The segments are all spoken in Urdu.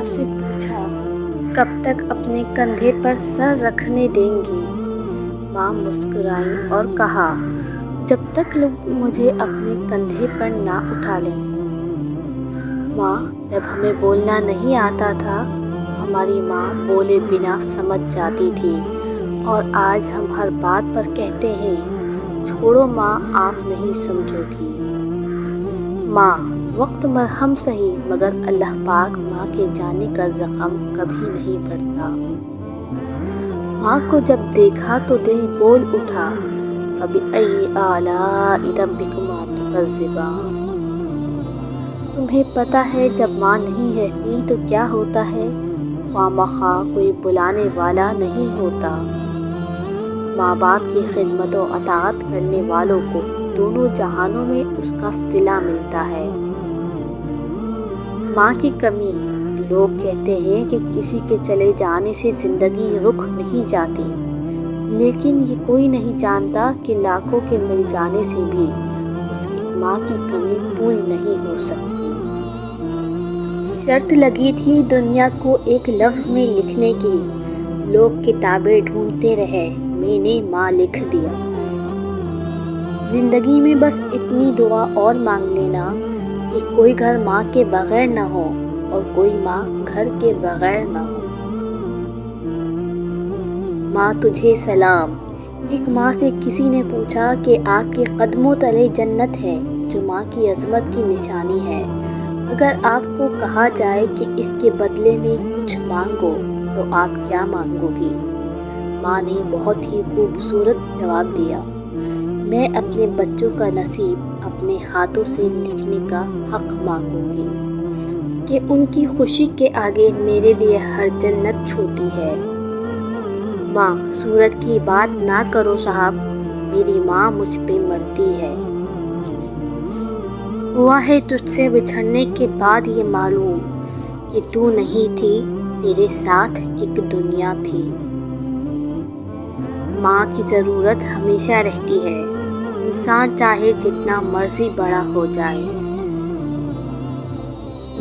سے پوچھا، کب تک اپنے کندھے پر سر رکھنے دیں گی؟ ماں مسکرائیں اور کہا، جب تک لوگ مجھے اپنے کندھے پر نہ اٹھا لیں۔ ماں، جب ہمیں بولنا نہیں آتا تھا تو ہماری ماں بولے بنا سمجھ جاتی تھی، اور آج ہم ہر بات پر کہتے ہیں، چھوڑو ماں، آپ نہیں سمجھو گی۔ ماں، وقت مرہم سہی مگر اللہ پاک ماں کے جانے کا زخم کبھی نہیں بھرتا۔ ماں کو جب دیکھا تو دل بول اٹھا، فَبِأَيِّ آلَاءِ رَبِّكُمَا تُكَذِّبَانِ۔ تمہیں پتہ ہے جب ماں نہیں رہتی تو کیا ہوتا ہے؟ خواہ مخواہ کوئی بلانے والا نہیں ہوتا۔ ماں باپ کی خدمت و اطاعت کرنے والوں کو دونوں جہانوں میں اس کا صلہ ملتا ہے۔ ماں کی کمی، لوگ کہتے ہیں کہ کسی کے چلے جانے سے زندگی رک نہیں جاتی، لیکن یہ کوئی نہیں جانتا کہ لاکھوں کے مل جانے سے بھی اس ایک ماں کی کمی پوری نہیں ہو سکتی۔ شرط لگی تھی دنیا کو ایک لفظ میں لکھنے کی، لوگ کتابیں ڈھونڈتے رہے، میں نے ماں لکھ دیا۔ زندگی میں بس اتنی دعا اور مانگ لینا کہ کوئی گھر ماں کے بغیر نہ ہو اور کوئی ماں گھر کے بغیر نہ ہو۔ ماں تجھے سلام۔ ایک ماں سے کسی نے پوچھا کہ آپ کے قدموں تلے جنت ہے، جو ماں کی عظمت کی نشانی ہے، اگر آپ کو کہا جائے کہ اس کے بدلے میں کچھ مانگو تو آپ کیا مانگو گی؟ ماں نے بہت ہی خوبصورت جواب دیا، میں اپنے بچوں کا نصیب اپنے ہاتھوں سے لکھنے کا حق مانگوں گی، کہ ان کی خوشی کے آگے میرے لیے ہر جنت چھوٹی ہے۔ ماں، صورت کی بات نہ کرو صاحب، میری ماں مجھ پہ مرتی ہے۔ ہوا ہے تجھ سے بچھڑنے کے بعد یہ معلوم کہ تو نہیں تھی، تیرے ساتھ ایک دنیا تھی۔ ماں کی ضرورت ہمیشہ رہتی ہے، انسان چاہے جتنا مرضی بڑا ہو جائے۔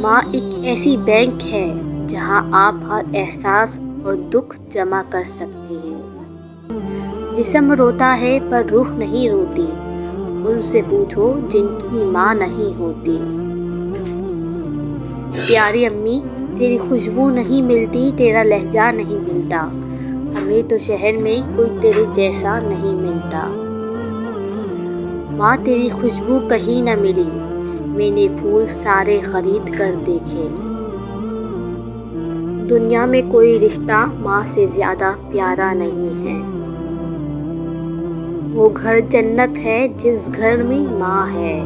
ماں ایک ایسی بینک ہے جہاں آپ ہر احساس اور دکھ جمع کر سکتے ہیں۔ جسم روتا ہے پر روح نہیں روتی، ان سے پوچھو جن کی ماں نہیں ہوتی۔ پیاری امی، تیری خوشبو نہیں ملتی، تیرا لہجہ نہیں ملتا، ہمیں تو شہر میں کوئی تیرے جیسا نہیں ملتا۔ ماں، تیری خوشبو کہیں نہ ملی، میں نے پھول سارے خرید کر دیکھے۔ دنیا میں کوئی رشتہ ماں سے زیادہ پیارا نہیں ہے۔ وہ گھر جنت ہے جس گھر میں ماں ہے۔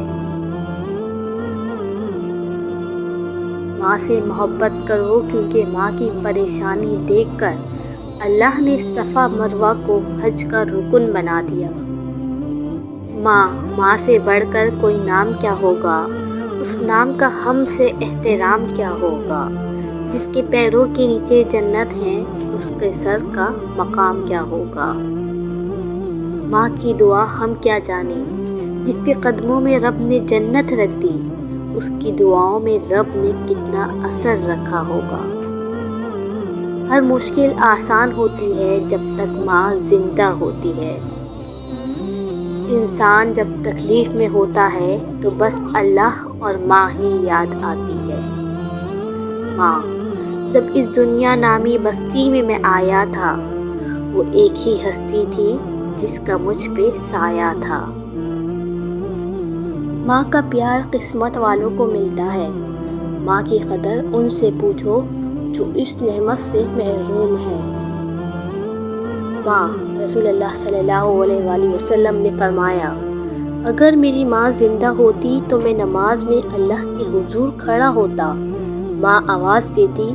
ماں سے محبت کرو کیونکہ ماں کی پریشانی دیکھ کر اللہ نے صفا مروہ کو حج کا رکن بنا دیا۔ ماں سے بڑھ کر کوئی نام کیا ہوگا، اس نام کا ہم سے احترام کیا ہوگا، جس کے پیروں کے نیچے جنت ہے اس کے سر کا مقام کیا ہوگا۔ ماں کی دعا ہم کیا جانیں، جس کے قدموں میں رب نے جنت رکھ دی، اس کی دعاؤں میں رب نے کتنا اثر رکھا ہوگا۔ ہر مشکل آسان ہوتی ہے جب تک ماں زندہ ہوتی ہے۔ انسان جب تکلیف میں ہوتا ہے تو بس اللہ اور ماں ہی یاد آتی ہے۔ ماں، جب اس دنیا نامی بستی میں آیا تھا، وہ ایک ہی ہستی تھی جس کا مجھ پہ سایہ تھا۔ ماں کا پیار قسمت والوں کو ملتا ہے، ماں کی قدر ان سے پوچھو جو اس نعمت سے محروم ہیں۔ ماں، رسول اللہ صلی اللہ علیہ وآلہ وسلم نے فرمایا، اگر میری ماں زندہ ہوتی تو میں نماز میں اللہ کے حضور کھڑا ہوتا، ماں آواز دیتی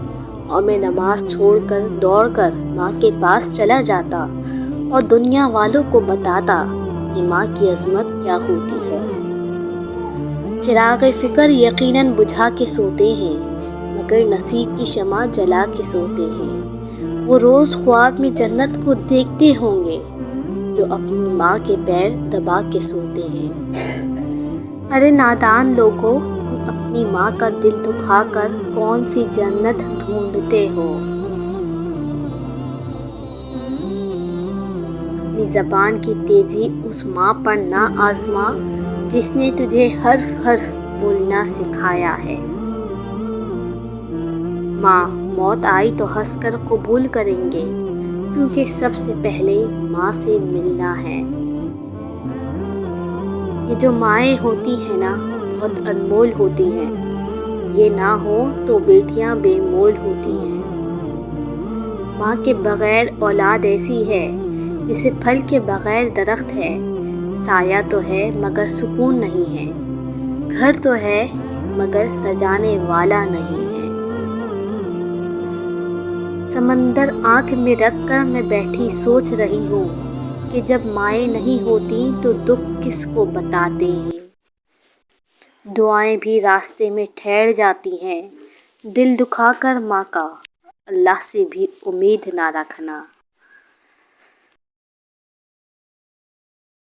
اور میں نماز چھوڑ کر دوڑ کر ماں کے پاس چلا جاتا اور دنیا والوں کو بتاتا کہ ماں کی عظمت کیا ہوتی ہے۔ چراغ فکر یقیناً بجھا کے سوتے ہیں، مگر نصیب کی شمع جلا کے سوتے ہیں۔ وہ روز خواب میں جنت کو دیکھتے ہوں گے جو اپنی ماں کے پیر دبا کے سوتے ہیں۔ ارے نادان لوگو، تم اپنی اپنی ماں کا دل دکھا کر کون سی جنت ڈھونڈتے ہو؟ اپنی زبان کی تیزی اس ماں پر نہ آزما جس نے تجھے حرف حرف بولنا سکھایا ہے۔ ماں، موت آئی تو ہنس کر قبول کریں گے، کیونکہ سب سے پہلے ماں سے ملنا ہے۔ یہ جو مائیں ہوتی ہیں نا، بہت انمول ہوتی ہیں، یہ نہ ہو تو بیٹیاں بے مول ہوتی ہیں۔ ماں کے بغیر اولاد ایسی ہے جیسے پھل کے بغیر درخت ہے، سایہ تو ہے مگر سکون نہیں ہے، گھر تو ہے مگر سجانے والا نہیں ہے۔ سمندر آنکھ میں رکھ کر میں بیٹھی سوچ رہی ہوں کہ جب مائیں نہیں ہوتی تو دکھ کس کو بتاتے ہیں۔ دعائیں بھی راستے میں ٹھہر جاتی ہیں، دل دکھا کر ماں کا اللہ سے بھی امید نہ رکھنا۔